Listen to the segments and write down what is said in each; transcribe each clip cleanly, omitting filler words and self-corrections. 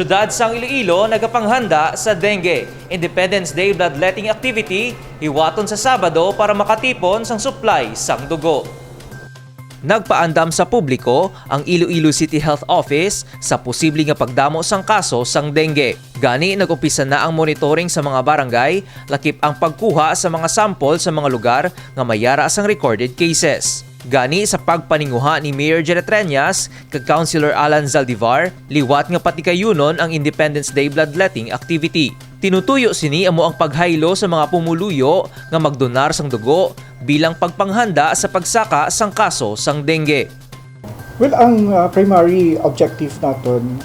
Syudad sang Iloilo nagapanghanda sa dengue. Independence Day bloodletting activity hiwaton sa Sabado para makatipon sang supply sang dugo. Nagpaandam sa publiko ang Iloilo City Health Office sa posibleng nga pagdamo sang kaso sang dengue. Gani nag-umpisa na ang monitoring sa mga barangay, lakip ang pagkuha sa mga sample sa mga lugar nga mayara sang recorded cases. Gani sa pagpaninguha ni Mayor Janet Reñas kag Councilor Alan Zaldivar, liwat nga patikayunon ang Independence Day bloodletting activity. Tinutuyo sini amo ang paghaylo sa mga pumuluyo nga magdonar sang dugo bilang pagpanghanda sa pagsaka sang kaso sang dengue. Well, ang primary objective naton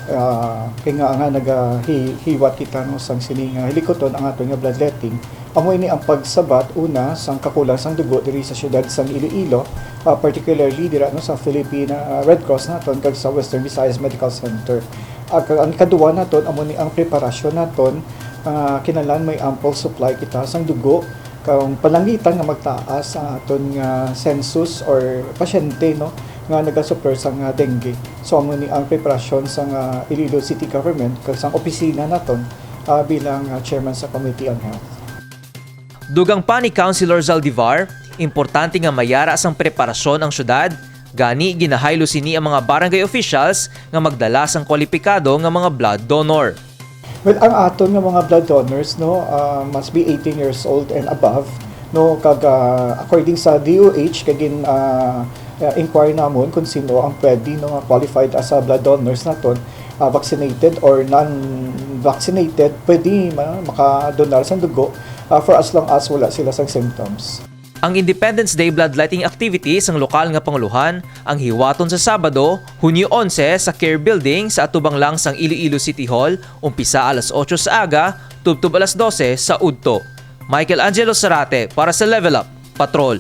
kay nga nagahiwat kita no sang sining hilikoton ang aton nga bloodletting. Amo ini ang pagsabat una sang kakulang sang dugo diri sa syudad sang Iloilo, particularly dira no sa Philippine Red Cross naton kag sa Western Visayas Medical Center. Ang kaduwa naton amo ni ang preparasyon naton kinahanglan may ample supply kita sang dugo kung palangitan nga magtaas ang aton nga census or pasyente no nga nagasuffer sang dengue. So amo ni ang preparasyon sang Iloilo City Government kag sang opisina naton bilang chairman sa Committee on Health. Dugang pa ni Councilor Zaldivar, importante nga mayara sang preparasyon ang syudad, gani ginahaylo sini ang mga barangay officials nga magdala sang kwalipikado nga mga blood donor. Well, ang aton nga mga blood donors no must be 18 years old and above no kag according sa DOH kagin inquire namon kung sino ang pwede no qualified as a blood donors naton, vaccinated or non-vaccinated, pwede makadonar sa dugo for as long as wala sila sang symptoms. Ang Independence Day bloodletting activity sang lokal nga panguluhan ang hiwaton sa Sabado, Hunyo 11 sa Care Building sa atubang lang sang Iloilo City Hall, umpisa alas 8 sa aga, tubtub alas 12 sa Udto. Michael Angelo Sarate para sa Level Up Patrol.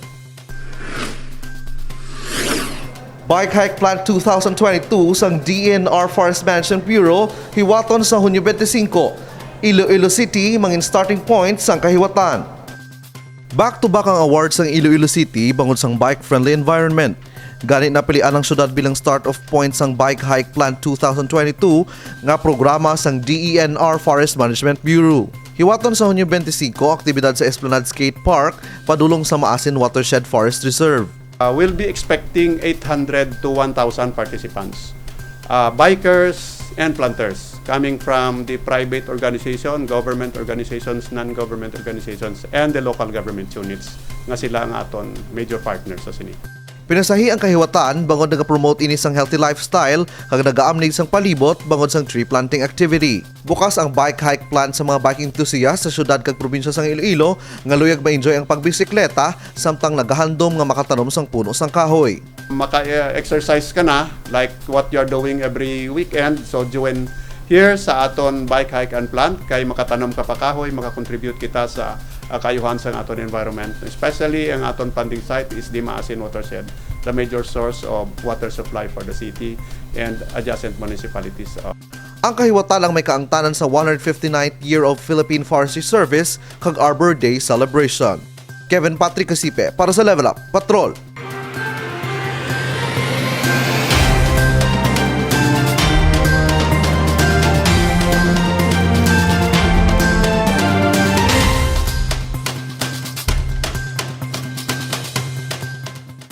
Bike Hike Plan 2022 sang DNR Forest Management Bureau hiwaton sa Hunyo 25. Iloilo City mangin starting point sang kahiwatan. Back-to-back ang awards ng Iloilo City bangod sang bike-friendly environment. Ganit napilian ang syudad bilang start-off point sang Bike Hike Plan 2022 nga programa sang DENR Forest Management Bureau. Hiwaton sa Hunyo 25, aktibidad sa Esplanade Skate Park padulong sa Maasin Watershed Forest Reserve. We'll be expecting 800 to 1,000 participants, bikers and planters coming from the private organization, government organizations, non-government organizations, and the local government units nga sila ang aton major partners sa sini. Pinasahi ang kahiwatan bangod nagapromote ini sang healthy lifestyle kag nagaamnig sang palibot bangod sang tree planting activity. Bukas ang bike hike plan sa mga bike enthusiast sa syudad kag probinsya sang Iloilo nga luyag ma-enjoy ang pagbisikleta samtang nagahandom nga makatanom sang puno sang kahoy. Maka-exercise ka na like what you're doing every weekend, so join here sa aton bike hike and plant kay makatanom ka pa kahoy, makakontribute kita sa kayuhan sa aton environment. Especially ang aton funding site is the Maasin Watershed, the major source of water supply for the city and adjacent municipalities. Ang kahiwatan ang may kaangtanan sa 159th year of Philippine Forestry Service kag Arbor Day celebration. Kevin Patrick Casipe para sa Level Up Patrol.